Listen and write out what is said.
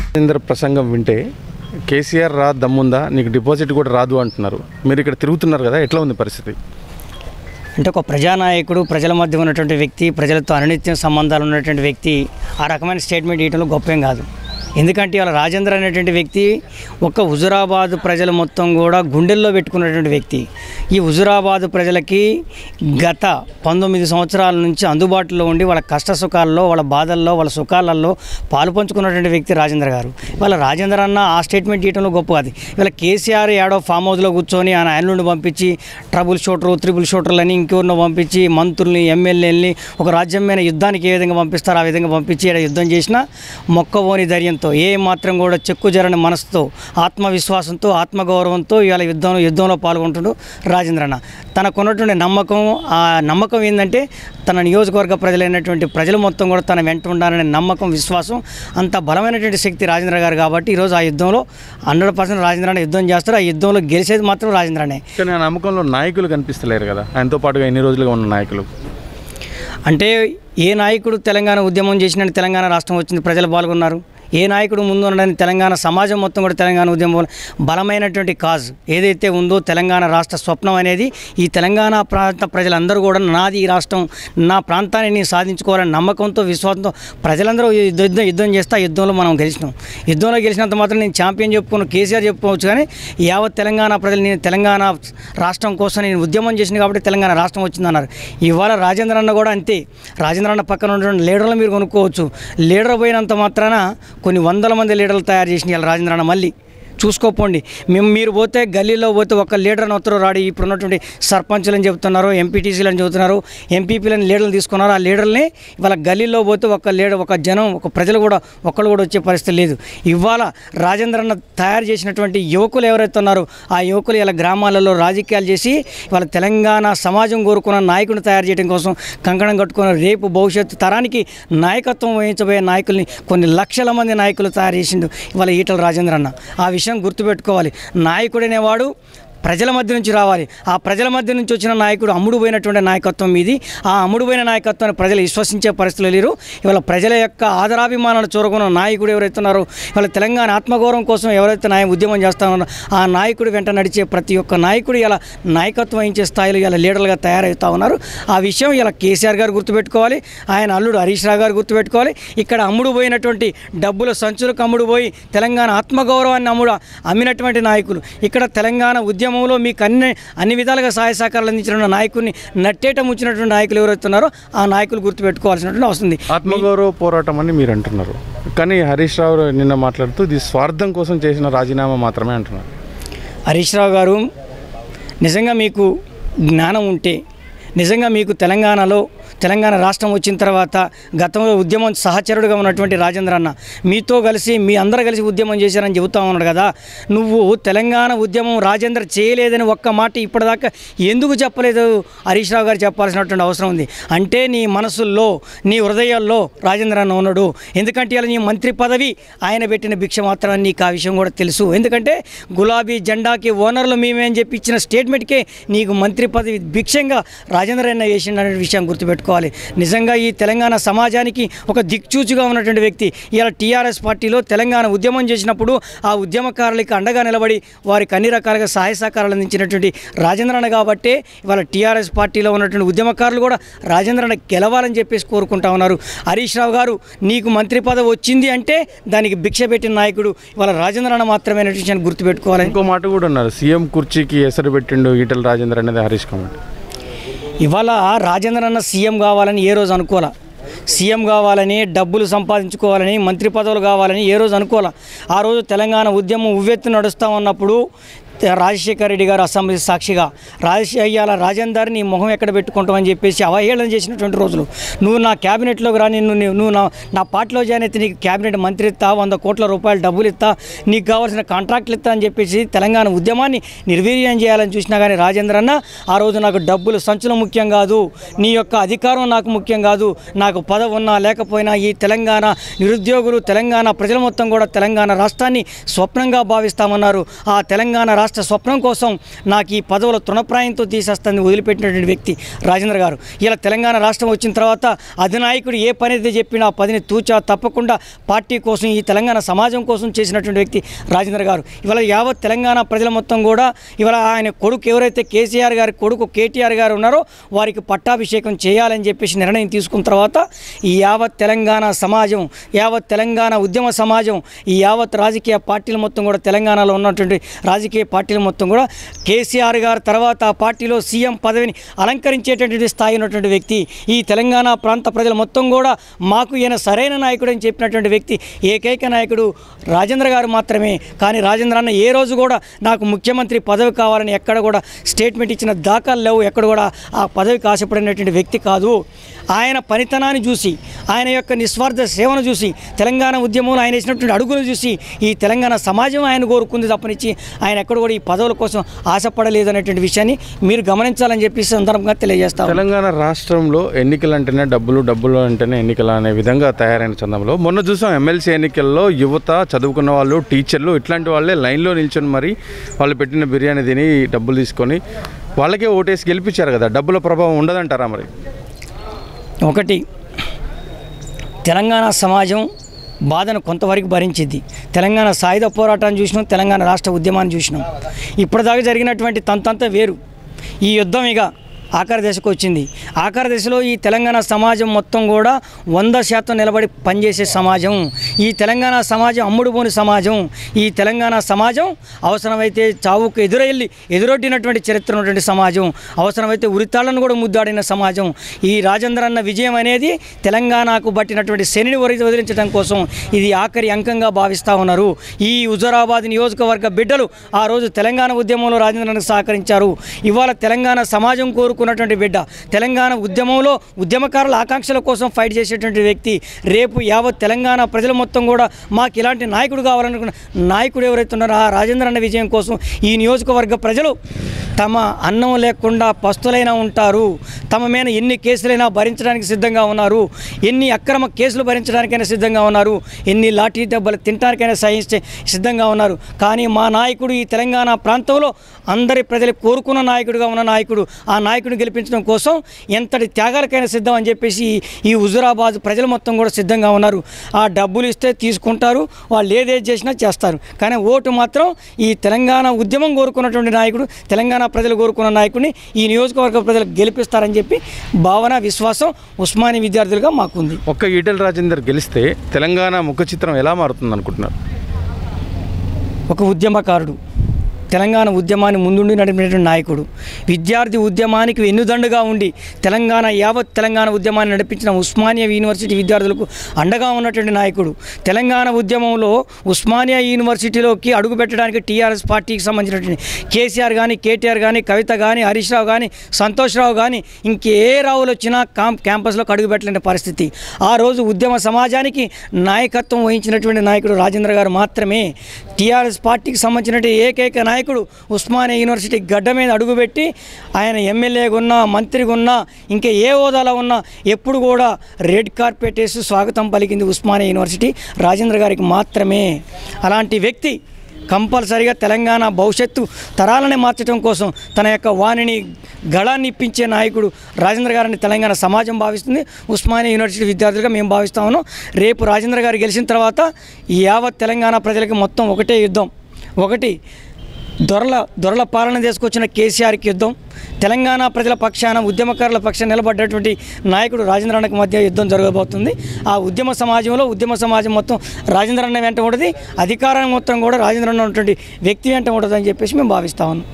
రాజేంద్ర ప్రసంగం వింటే కేసీఆర్ దమ్ముందా, నీకు డిపాజిట్ కూడా రాదు అంటున్నారు. మీరు ఇక్కడ తిరుగుతున్నారు కదా, ఎట్లా ఉంది పరిస్థితి? అంటే ఒక ప్రజానాయకుడు, ప్రజల మధ్య ఉన్నటువంటి వ్యక్తి, ప్రజలతో అనునిత్యం సంబంధాలు ఉన్నటువంటి వ్యక్తి ఆ రకమైన స్టేట్మెంట్ ఇవ్వడంలో గొప్పేం కాదు. ఎందుకంటే ఇవాళ రాజేంద్ర అనేటువంటి వ్యక్తి ఒక్క హుజురాబాద్ ప్రజలు మొత్తం కూడా గుండెల్లో పెట్టుకున్నటువంటి వ్యక్తి. ఈ హుజురాబాద్ ప్రజలకి గత 19 సంవత్సరాల నుంచి అందుబాటులో ఉండి వాళ్ళ కష్ట సుఖాల్లో, వాళ్ళ బాధల్లో, వాళ్ళ సుఖాలలో పాలు పంచుకున్నటువంటి వ్యక్తి రాజేంద్ర గారు. ఇవాళ రాజేంద్ర అన్న ఆ స్టేట్మెంట్ ఇవ్వడంలో గొప్ప అది. ఇవాళ కేసీఆర్ ఏడో ఫామ్ హౌస్లో కూర్చొని ఆయన నుండి పంపించి ట్రబుల్ షూటరు, త్రిబుల్ షూటర్లని ఇంకెవరినో పంపించి మంత్రుల్ని, ఎమ్మెల్యేలని ఒక రాజ్యమైన యుద్ధానికి ఏ విధంగా పంపిస్తారో ఆ విధంగా పంపించి ఇక్కడ యుద్ధం చేసినా మొక్కవోని ధైర్యంతో, ఏ మాత్రం కూడా చెక్కుజరని మనసుతో, ఆత్మవిశ్వాసంతో, ఆత్మగౌరవంతో ఇవాళ యుద్ధంలో పాల్గొంటున్నాడు రాజేంద్ర అన్న. తనకున్నటువంటి నమ్మకం, ఆ నమ్మకం ఏంటంటే తన నియోజకవర్గ ప్రజలైనటువంటి ప్రజలు మొత్తం కూడా తన వెంట ఉండాలనే నమ్మకం, విశ్వాసం, అంత బలమైనటువంటి శక్తి రాజేంద్ర గారు. కాబట్టి ఈరోజు ఆ యుద్ధంలో 100% రాజేంద్ర అన్న యుద్ధం చేస్తారు. ఆ యుద్ధంలో గెలిచేది మాత్రం రాజేంద్రనే. కానీ ఆ నమ్మకంలో నాయకులు కనిపిస్తలేరు కదా, ఆయనతో పాటుగా ఎన్ని రోజులుగా ఉన్న నాయకులు. అంటే ఏ నాయకుడు తెలంగాణ ఉద్యమం చేసినట్టు తెలంగాణ రాష్ట్రం వచ్చింది, ప్రజలు పాల్గొన్నారు. ఏ నాయకుడు ముందు ఉండని తెలంగాణ సమాజం మొత్తం కూడా తెలంగాణ ఉద్యమం బలమైనటువంటి కాజ్ ఏదైతే ఉందో, తెలంగాణ రాష్ట్ర స్వప్నం అనేది ఈ తెలంగాణ ప్రాంత ప్రజలందరూ కూడా నాది ఈ రాష్ట్రం, నా ప్రాంతాన్ని నేను సాధించుకోవాలని నమ్మకంతో, విశ్వాసంతో ప్రజలందరూ యుద్ధం చేస్తే ఆ యుద్ధంలో మనం గెలిచినాం. యుద్ధంలో గెలిచినంత మాత్రం నేను ఛాంపియన్ చెప్పుకోను, కేసీఆర్ చెప్పుకోవచ్చు. కానీ యావత్ తెలంగాణ ప్రజలు నేను తెలంగాణ రాష్ట్రం కోసం నేను ఉద్యమం చేసింది కాబట్టి తెలంగాణ రాష్ట్రం వచ్చిందన్నారు. ఇవాళ రాజేంద్ర అన్న కూడా అంతే. రాజేంద్ర అన్న పక్కన ఉన్నటువంటి లీడర్లు మీరు కొనుక్కోవచ్చు. లీడర్ పోయినంత మాత్రాన కొన్ని వందల మంది లీడర్లు తయారు చేసిన ఇవాళ రాజేంద్ర అన్న. మళ్ళీ చూసుకోపోండి, మీరు పోతే గల్లీలో పోతే ఒక లీడర్ని ఒత్తరు రాడి. ఇప్పుడు ఉన్నటువంటి సర్పంచులని చెబుతున్నారు, ఎంపీటీసీలని చెబుతున్నారు, ఎంపీపీలని లీడర్లు తీసుకున్నారు. ఆ లీడర్ని ఇవాళ గల్లీలో పోతే ఒక లీడర్, ఒక జనం, ఒక ప్రజలు కూడా ఒక్కళ్ళు కూడా వచ్చే పరిస్థితి లేదు. ఇవాళ రాజేంద్రన్న తయారు చేసినటువంటి యువకులు ఎవరైతే ఉన్నారో ఆ యువకులు ఇలా గ్రామాలలో రాజకీయాలు చేసి ఇవాళ తెలంగాణ సమాజం కోరుకున్న నాయకుడిని తయారు చేయడం కోసం కంకణం కట్టుకున్న రేపు భవిష్యత్తు తరానికి నాయకత్వం వహించబోయే నాయకుల్ని కొన్ని లక్షల మంది నాయకులు తయారు చేసిండు ఇవాళ ఈటల రాజేంద్ర అన్న. ఆ విషయం గుర్తుపెట్టుకోవాలి. నాయకుడనేవాడు ప్రజల మధ్య నుంచి రావాలి. ఆ ప్రజల మధ్య నుంచి వచ్చిన నాయకుడు అమ్ముడుపోయినటువంటి నాయకత్వం ఇది. ఆ అమ్ముడుపోయిన నాయకత్వాన్ని ప్రజలు విశ్వసించే పరిస్థితులు లేరు. ఇవాళ ప్రజల యొక్క ఆదరాభిమానాలు చూరగొన్న నాయకుడు ఎవరైతే ఉన్నారో, ఇవాళ తెలంగాణ ఆత్మగౌరవం కోసం ఎవరైతే ఉద్యమం చేస్తా ఉన్నారో ఆ నాయకుడు వెంట నడిచే ప్రతి ఒక్క నాయకుడు ఇలా నాయకత్వం వహించే స్థాయిలో ఇలా లీడర్లుగా తయారవుతూ ఉన్నారు. ఆ విషయం ఇలా కేసీఆర్ గారు గుర్తుపెట్టుకోవాలి, ఆయన అల్లుడు హరీష్ రావు గారు గుర్తుపెట్టుకోవాలి. ఇక్కడ అమ్ముడుపోయినటువంటి డబ్బుల సంచులకు అమ్ముడుపోయి తెలంగాణ ఆత్మగౌరవాన్ని అమ్మినటువంటి నాయకులు, ఇక్కడ తెలంగాణ ఉద్యమంలో మీకు అన్ని విధాలుగా సహాయ సహకారాలు అందించిన నాయకుడిని నట్టేట ముంచినటువంటి నాయకులు ఎవరైతే ఉన్నారో ఆ నాయకులు గుర్తుపెట్టుకోవాల్సినటువంటి అవసరం ఉంది. ఆత్మగౌరవ పోరాటం అని మీరు అంటున్నారు, కానీ హరీష్ రావు నిన్న మాట్లాడుతూ ఇది స్వార్థం కోసం చేసిన రాజీనామా మాత్రమే అంటున్నారు. హరీష్ రావు గారు, నిజంగా మీకు జ్ఞానం ఉంటే, నిజంగా మీకు తెలంగాణ రాష్ట్రం వచ్చిన తర్వాత గతంలో ఉద్యమం సహచరుడుగా ఉన్నటువంటి రాజేంద్ర అన్న మీతో కలిసి మీ అందరూ కలిసి ఉద్యమం చేశారని చెబుతా ఉన్నాడు కదా. నువ్వు తెలంగాణ ఉద్యమం రాజేంద్ర చేయలేదని ఒక్క మాట ఇప్పటిదాకా ఎందుకు చెప్పలేదు హరీష్ రావు గారు చెప్పాల్సినటువంటి అవసరం ఉంది. అంటే నీ మనసుల్లో, నీ హృదయాల్లో రాజేంద్ర అన్న ఉన్నాడు. ఎందుకంటే ఇలా నీ మంత్రి పదవి ఆయన పెట్టిన భిక్ష మాత్రమే, నీకు ఆ విషయం కూడా తెలుసు. ఎందుకంటే గులాబీ జెండాకి ఓనర్లు మేమే అని చెప్పి ఇచ్చిన స్టేట్మెంట్కే నీకు మంత్రి పదవి భిక్షంగా రాజేంద్ర అన్న వేసిండు అనే విషయం గుర్తుపెట్టుకోవాలి. నిజంగా ఈ తెలంగాణ సమాజానికి ఒక దిక్చూచిగా ఉన్నటువంటి వ్యక్తి. ఇలా టీఆర్ఎస్ పార్టీలో తెలంగాణ ఉద్యమం చేసినప్పుడు ఆ ఉద్యమకారులకి అండగా నిలబడి వారికి అన్ని రకాలుగా సహాయ సహకారాలు అందించినటువంటి రాజేంద్రన్న కాబట్టే ఇవాళ టీఆర్ఎస్ పార్టీలో ఉన్నటువంటి ఉద్యమకారులు కూడా రాజేంద్రన్న గెలవాలని చెప్పేసి కోరుకుంటా ఉన్నారు. హరీష్ రావు గారు, నీకు మంత్రి పదవి వచ్చింది అంటే దానికి భిక్ష పెట్టిన నాయకుడు ఇవాళ రాజేంద్రన్న మాత్రమే అనే విషయాన్ని గుర్తుపెట్టుకోవాలి. ఇంకో మాట కూడా ఉన్నారు, సీఎం కుర్చీకి ఎసరు పెట్టిండు ఈటల రాజేంద్ర అనేది హరీష్ కామెంట్. ఇవాళ రాజేంద్ర అన్న సీఎం కావాలని ఏ రోజు అనుకోలే. సీఎం కావాలని, డబ్బులు సంపాదించుకోవాలని, మంత్రి పదవులు కావాలని ఏ రోజు అనుకోలే. ఆ రోజు తెలంగాణ ఉద్యమం ఉవ్వెత్తు నడుస్తూ ఉన్నప్పుడు రాజశేఖర రెడ్డి గారు అసెంబ్లీ సాక్షిగా అయ్యాల రాజేందర్ నీ మొహం ఎక్కడ పెట్టుకుంటామని చెప్పేసి అవహేళన చేసినటువంటి రోజులు. నువ్వు నా క్యాబినెట్లోకి రా, నువ్వు నా పార్టీలో జాయిన్ అయితే నీకు క్యాబినెట్ మంత్రి ఇస్తా, 100 కోట్ల రూపాయలు డబ్బులు ఇస్తా, నీకు కావాల్సిన కాంట్రాక్ట్లు ఇస్తా అని చెప్పేసి తెలంగాణ ఉద్యమాన్ని నిర్వీర్యం చేయాలని చూసినా కానీ రాజేంద్ర అన్న ఆ రోజు నాకు డబ్బులు సంచులు ముఖ్యం కాదు, నీ యొక్క అధికారం నాకు ముఖ్యం కాదు, నాకు పదవి ఉన్నా లేకపోయినా ఈ తెలంగాణ నిరుద్యోగులు, తెలంగాణ ప్రజల మొత్తం కూడా తెలంగాణ రాష్ట్రాన్ని స్వప్నంగా భావిస్తామన్నారు. ఆ తెలంగాణ రాష్ట్ర స్వప్నం కోసం నాకు ఈ పదవుల తృణప్రాయంతో తీసేస్తాన్ని వదిలిపెట్టినటువంటి వ్యక్తి రాజేంద్ర గారు. ఇలా తెలంగాణ రాష్ట్రం వచ్చిన తర్వాత అధినాయకుడు ఏ పని అయితే చెప్పినా ఆ పనిని తూచా తప్పకుండా పార్టీ కోసం, ఈ తెలంగాణ సమాజం కోసం చేసినటువంటి వ్యక్తి రాజేంద్ర గారు. ఇవాళ యావత్ తెలంగాణ ప్రజల మొత్తం కూడా ఇవాళ ఆయన కొడుకు ఎవరైతే కేసీఆర్ గారి కొడుకు కేటీఆర్ గారు ఉన్నారో వారికి పట్టాభిషేకం చేయాలని చెప్పేసి నిర్ణయం తీసుకున్న తర్వాత ఈ యావత్ తెలంగాణ సమాజం, యావత్ తెలంగాణ ఉద్యమ సమాజం, ఈ యావత్ రాజకీయ పార్టీలు మొత్తం కూడా, తెలంగాణలో ఉన్నటువంటి రాజకీయ పార్టీలు మొత్తం కూడా కేసీఆర్ గారు తర్వాత ఆ పార్టీలో సీఎం పదవిని అలంకరించేటటువంటి స్థాయి ఉన్నటువంటి వ్యక్తి. ఈ తెలంగాణ ప్రాంత ప్రజలు మొత్తం కూడా మాకు ఈయన సరైన నాయకుడు అని చెప్పినటువంటి వ్యక్తి ఏకైక నాయకుడు రాజేంద్ర గారు మాత్రమే. కానీ రాజేంద్ర అన్న ఏ రోజు కూడా నాకు ముఖ్యమంత్రి పదవి కావాలని ఎక్కడ కూడా స్టేట్మెంట్ ఇచ్చిన దాఖలు లేవు. ఎక్కడ కూడా ఆ పదవికి ఆశపడినటువంటి వ్యక్తి కాదు. ఆయన పనితనాన్ని చూసి, ఆయన యొక్క నిస్వార్థ సేవను చూసి, తెలంగాణ ఉద్యమంలో ఆయన వేసినటువంటి అడుగులు చూసి ఈ తెలంగాణ సమాజం ఆయన కోరుకుంది తప్పనిచ్చి ఆయన ఎక్కడ కూడా ఈ పదవుల కోసం ఆశపడలేదు అనేటువంటి విషయాన్ని మీరు గమనించాలని చెప్పి సందర్భంగా తెలియజేస్తాం. తెలంగాణ రాష్ట్రంలో ఎన్నికలు అంటేనే డబ్బులు, డబ్బులు అంటేనే ఎన్నికలు అనే విధంగా తయారైన చందంలో మొన్న చూసాం ఎమ్మెల్సీ ఎన్నికల్లో యువత, చదువుకున్న వాళ్ళు, టీచర్లు ఇట్లాంటి వాళ్ళే లైన్లో నిల్చొని మరి వాళ్ళు పెట్టిన బిర్యానీ తిని డబ్బులు తీసుకొని వాళ్ళకే ఓటేసి గెలిపించారు కదా. డబ్బుల ప్రభావం ఉండదంటారా? మరి ఒకటి, తెలంగాణ సమాజం బాధను కొంతవరకు భరించింది. తెలంగాణ సాయుధ పోరాటాన్ని చూసినాం, తెలంగాణ రాష్ట్ర ఉద్యమాన్ని చూసినాం. ఇప్పటిదాకా జరిగినటువంటి తంతంతా వేరు. ఈ యుద్ధం ఇక ఆఖరి దశకు వచ్చింది. ఆఖరి దశలో ఈ తెలంగాణ సమాజం మొత్తం కూడా 100% నిలబడి పనిచేసే సమాజం. ఈ తెలంగాణ సమాజం అమ్ముడుపోని సమాజం. ఈ తెలంగాణ సమాజం అవసరమైతే చావుకు ఎదురొడ్డినటువంటి చరిత్ర ఉన్నటువంటి సమాజం. అవసరమైతే ఉరితాళ్లను కూడా ముద్దాడిన సమాజం. ఈ రాజేంద్ర అన్న విజయం అనేది తెలంగాణకు పట్టినటువంటి శనిని వదిలించడం కోసం ఇది ఆఖరి అంకంగా భావిస్తూ ఉన్నారు. ఈ హుజూరాబాద్ నియోజకవర్గ బిడ్డలు ఆ రోజు తెలంగాణ ఉద్యమంలో రాజేంద్రకు సహకరించారు. ఇవాళ తెలంగాణ సమాజం కోరుకున్నటువంటి బిడ్డ, తెలంగాణ ఉద్యమంలో ఉద్యమకారుల ఆకాంక్షల కోసం ఫైట్ చేసేటువంటి వ్యక్తి. రేపు యావత్ తెలంగాణ ప్రజలు మొత్తం కూడా మాకు ఇలాంటి నాయకుడు కావాలనుకున్న నాయకుడు ఎవరైతే ఉన్నారో ఆ రాజేంద్ర అన్న విజయం కోసం ఈ నియోజకవర్గ ప్రజలు తమ అన్నం లేకుండా పస్తులైనా ఉంటారు, తమ మీద ఎన్ని కేసులైనా భరించడానికి సిద్ధంగా ఉన్నారు, ఎన్ని అక్రమ కేసులు భరించడానికైనా సిద్ధంగా ఉన్నారు, ఎన్ని లాఠీ దెబ్బలు తినడానికైనా సహించే సిద్ధంగా ఉన్నారు. కానీ మా నాయకుడు ఈ తెలంగాణ ప్రాంతంలో అందరి ప్రజలు కోరుకున్న నాయకుడుగా ఉన్న నాయకుడు, ఆ నాయకుడిని గెలిపించడం కోసం ఎంతటి త్యాగాలకైనా సిద్ధం అని చెప్పేసి ఈ హుజూరాబాద్ ప్రజలు మొత్తం కూడా సిద్ధంగా ఉన్నారు. ఆ డబ్బులు ఇస్తే తీసుకుంటారు, వాళ్ళు ఏదేది చేసినా చేస్తారు. కానీ ఓటు మాత్రం ఈ తెలంగాణ ఉద్యమం కోరుకున్నటువంటి నాయకుడు, తెలంగాణ ప్రజలు కోరుకున్న నాయకుడిని ఈ నియోజకవర్గ ప్రజలు గెలిపిస్తారని చెప్పి భావన, విశ్వాసం ఉస్మానియా విద్యార్థులుగా మాకుంది. ఒక్క ఈటెల రాజేందర్ గెలిస్తే తెలంగాణ ముఖ చిత్రం ఎలా మారుతుంది అనుకుంటున్నారు? ఒక ఉద్యమకారుడు, తెలంగాణ ఉద్యమాన్ని ముందుండి నడిపినటువంటి నాయకుడు, విద్యార్థి ఉద్యమానికి వెన్నుదండుగా ఉండి యావత్ తెలంగాణ ఉద్యమాన్ని నడిపించిన ఉస్మానియా యూనివర్సిటీ విద్యార్థులకు అండగా ఉన్నటువంటి నాయకుడు, తెలంగాణ ఉద్యమంలో ఉస్మానియా యూనివర్సిటీలోకి అడుగుపెట్టడానికి టీఆర్ఎస్ పార్టీకి సంబంధించినటువంటి కేసీఆర్ కానీ, కేటీఆర్ కానీ, కవిత కానీ, హరీష్ రావు కానీ, సంతోష్ రావు కానీ, ఇంకే రావులు వచ్చినా క్యాంపస్లోకి అడుగుపెట్టలేని పరిస్థితి. ఆ రోజు ఉద్యమ సమాజానికి నాయకత్వం వహించినటువంటి నాయకుడు రాజేంద్ర గారు మాత్రమే. టీఆర్ఎస్ పార్టీకి సంబంధించినటువంటి ఏకైక నాయకుడు ఉస్మానియా యూనివర్సిటీ గడ్డ మీద అడుగుపెట్టి ఆయన ఎమ్మెల్యేగా ఉన్నా, మంత్రిగా ఉన్నా, ఇంకా ఏ హోదాలో ఉన్నా ఎప్పుడు కూడా రెడ్ కార్పెట్ వేసి స్వాగతం పలికింది ఉస్మానియా యూనివర్సిటీ రాజేంద్ర గారికి మాత్రమే. అలాంటి వ్యక్తి కంపల్సరిగా తెలంగాణ భవిష్యత్తు తరాలని మార్చడం కోసం తన యొక్క వాణిని గళాన్ని ఇప్పించే నాయకుడు రాజేంద్ర గారిని తెలంగాణ సమాజం భావిస్తుంది. ఉస్మానియా యూనివర్సిటీ విద్యార్థులుగా మేము భావిస్తా ఉన్నాం. రేపు రాజేంద్ర గారు గెలిచిన తర్వాత యావత్ తెలంగాణ ప్రజలకి మొత్తం ఒకటే యుద్ధం. ఒకటి, దొరల పాలన తీసుకొచ్చిన కేసీఆర్కి యుద్ధం, తెలంగాణ ప్రజల పక్షాన, ఉద్యమకారుల పక్షాన నిలబడ్డటువంటి నాయకుడు రాజేంద్ర అన్నకు మధ్య యుద్ధం జరగబోతుంది. ఆ ఉద్యమ సమాజం మొత్తం రాజేంద్ర అన్న వెంట ఉంటుంది, అధికారం మొత్తం కూడా రాజేంద్ర అన్న ఉన్నటువంటి వ్యక్తి వెంట ఉంటుందని చెప్పేసి మేము భావిస్తా ఉన్నాం.